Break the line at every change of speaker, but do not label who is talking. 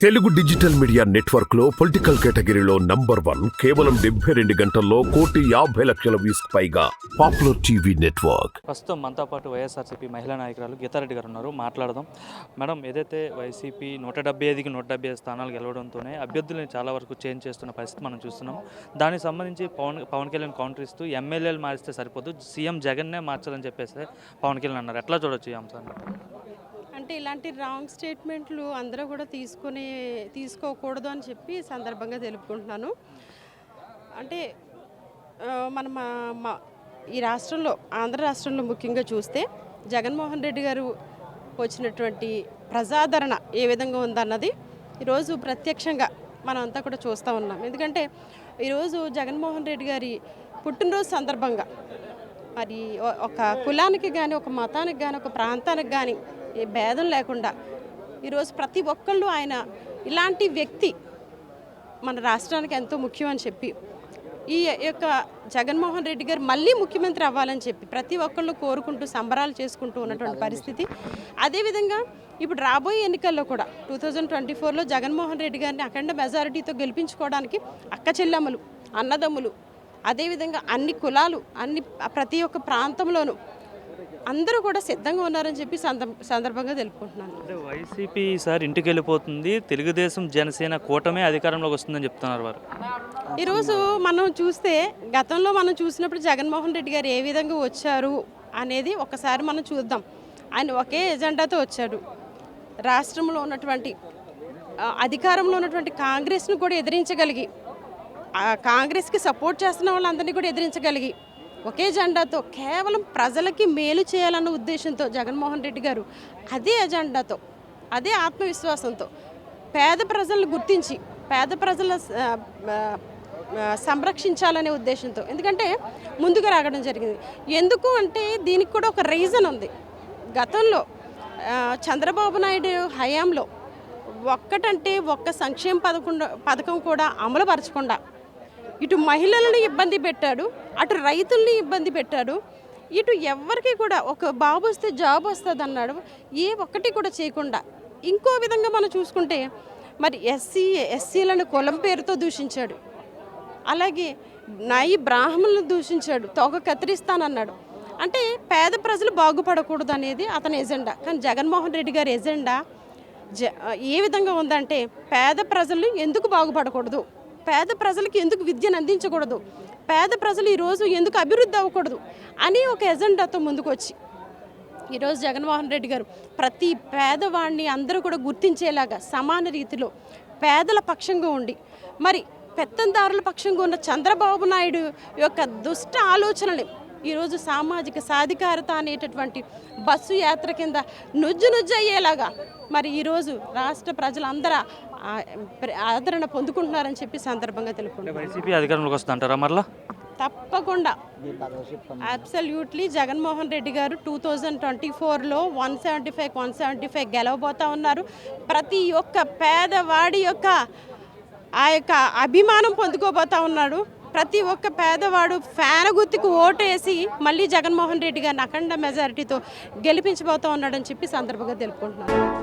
Telugu digital media network లో political కేటగిరీలో #1 కేవలం 72 గంటల్లో 1,50,00,000 వ్యూస్ పైగా పాపులర్ టీవీ నెట్వర్క్.
ప్రస్తుతం మనతో పాటు వైఎస్ఆర్సీపీ మహిళా నాయకురాలు గీతారెడ్డి గారు ఉన్నారు. మాట్లాడదాం. మేడం, ఏదైతే వైసీపీ 175కి 175 స్థానాలు గెలవడంతోనే అభ్యర్థులను చాలా వరకు చేంజ్ చేస్తున్న పరిస్థితి మనం చూస్తున్నాం. దానికి సంబంధించి పవన్ కళ్యాణ్ కౌంటర్ ఇస్తూ ఎమ్మెల్యేలు మారిస్తే సరిపోదు, సీఎం జగన్నే మార్చాలని చెప్పేసి పవన్ కళ్యాణ్ అన్నారు. ఎట్లా చూడొచ్చు ఈ అంశాన్ని?
అంటే ఇలాంటి రాంగ్ స్టేట్మెంట్లు అందరూ కూడా తీసుకోకూడదు అని చెప్పి సందర్భంగా తెలుపుకుంటున్నాను. అంటే మన ఈ రాష్ట్రంలో, ఆంధ్ర రాష్ట్రంలో ముఖ్యంగా చూస్తే జగన్మోహన్ రెడ్డి గారు వచ్చినటువంటి ప్రజాదరణ ఏ విధంగా ఉందన్నది ఈరోజు ప్రత్యక్షంగా మనం అంతా కూడా చూస్తూ ఉన్నాం. ఎందుకంటే ఈరోజు జగన్మోహన్ రెడ్డి గారి పుట్టినరోజు సందర్భంగా మరి ఒక కులానికి కానీ, ఒక మతానికి కానీ, ఒక ప్రాంతానికి కానీ ఏ భేదం లేకుండా ఈరోజు ప్రతి ఒక్కళ్ళు ఆయన ఇలాంటి వ్యక్తి మన రాష్ట్రానికి ఎంతో ముఖ్యం అని చెప్పి, ఈ యొక్క జగన్మోహన్ రెడ్డి గారు మళ్ళీ ముఖ్యమంత్రి అవ్వాలని చెప్పి ప్రతి ఒక్కళ్ళు కోరుకుంటూ సంబరాలు చేసుకుంటూ ఉన్నటువంటి పరిస్థితి. అదేవిధంగా ఇప్పుడు రాబోయే ఎన్నికల్లో కూడా 2024లో జగన్మోహన్ రెడ్డి గారిని అఖండ మెజారిటీతో గెలిపించుకోవడానికి అక్క చెల్లెమ్మలు, అన్నదమ్ములు, అదేవిధంగా అన్ని కులాలు, ప్రతి ఒక్క ప్రాంతంలోనూ అందరూ కూడా సిద్ధంగా ఉన్నారని చెప్పి సందర్భంగా తెలుపుకుంటున్నాను.
అంటే వైసీపీ ఈసారి ఇంటికి వెళ్ళిపోతుంది, తెలుగుదేశం జనసేన కూటమే అధికారంలోకి వస్తుందని చెప్తున్నారు వారు.
ఈరోజు మనం చూస్తే గతంలో మనం చూసినప్పుడు జగన్మోహన్ రెడ్డి గారు ఏ విధంగా వచ్చారు అనేది ఒకసారి మనం చూద్దాం. ఆయన ఒకే ఎజెండాతో వచ్చాడు. రాష్ట్రంలో ఉన్నటువంటి అధికారంలో ఉన్నటువంటి కాంగ్రెస్ను కూడా ఎదిరించగలిగి, కాంగ్రెస్కి సపోర్ట్ చేస్తున్న వాళ్ళందరినీ కూడా ఎదిరించగలిగి, ఒకే జెండాతో కేవలం ప్రజలకి మేలు చేయాలన్న ఉద్దేశంతో జగన్మోహన్ రెడ్డి గారు అదే ఎజెండాతో, అదే ఆత్మవిశ్వాసంతో పేద ప్రజలను గుర్తించి పేద ప్రజల సంరక్షించాలనే ఉద్దేశంతో ఎందుకంటే ముందుకు రావడం జరిగింది. ఎందుకు అంటే దీనికి కూడా ఒక రీజన్ ఉంది. గతంలో చంద్రబాబు నాయుడు హయాంలో ఒక్క సంక్షేమ పథకం కూడా అమలుపరచకుండా ఇటు మహిళలను ఇబ్బంది పెట్టాడు, అటు రైతుల్ని ఇబ్బంది పెట్టాడు, ఇటు ఎవరికి కూడా ఒక బాబు వస్తే జాబ్ వస్తుంది అన్నాడు. ఏ ఒక్కటి కూడా చేయకుండా ఇంకో విధంగా మనం చూసుకుంటే మరి ఎస్సీలను కులం పేరుతో దూషించాడు. అలాగే నాయి బ్రాహ్మణులను దూషించాడు, తోక కత్తిరిస్తానన్నాడు. అంటే పేద ప్రజలు బాగుపడకూడదు అనేది అతని ఎజెండా. కానీ జగన్మోహన్ రెడ్డి గారి ఎజెండా ఏ విధంగా ఉందంటే పేద ప్రజలు ఎందుకు బాగుపడకూడదు, పేద ప్రజలకు ఎందుకు విద్యను అందించకూడదు, పేద ప్రజలు ఈరోజు ఎందుకు అభివృద్ధి అవ్వకూడదు అని ఒక ఎజెండాతో ముందుకు వచ్చి ఈరోజు జగన్మోహన్ రెడ్డి గారు ప్రతి పేదవాడిని అందరూ కూడా గుర్తించేలాగా సమాన రీతిలో పేదల పక్షంగా ఉండి, మరి పెత్తందారుల పక్షంగా ఉన్న చంద్రబాబు నాయుడు యొక్క దుష్ట ఆలోచనని ఈరోజు సామాజిక సాధికారత అనేటటువంటి బస్సు యాత్ర కింద నుజ్జు అయ్యేలాగా మరి ఈరోజు రాష్ట్ర ప్రజలందరూ ఆదరణ పొందుకుంటున్నారని చెప్పి సందర్భంగా తెలుపుకుంటున్నారు.
వైసీపీ అధికారంలోకి వస్తుందంటారా మరలా?
తప్పకుండా, అబ్సల్యూట్లీ జగన్మోహన్ రెడ్డి గారు 2024లో 175 గెలవబోతా ఉన్నారు. ప్రతి ఒక్క పేదవాడి యొక్క ఆ యొక్క అభిమానం పొందుకోబోతా ఉన్నాడు. ప్రతి ఒక్క పేదవాడు ఫ్యాన్ గుర్తుకు ఓటేసి మళ్ళీ జగన్మోహన్ రెడ్డి గారిని అఖండ మెజారిటీతో గెలిపించబోతా ఉన్నాడని చెప్పి సందర్భంగా తెలుపుకుంటున్నాను.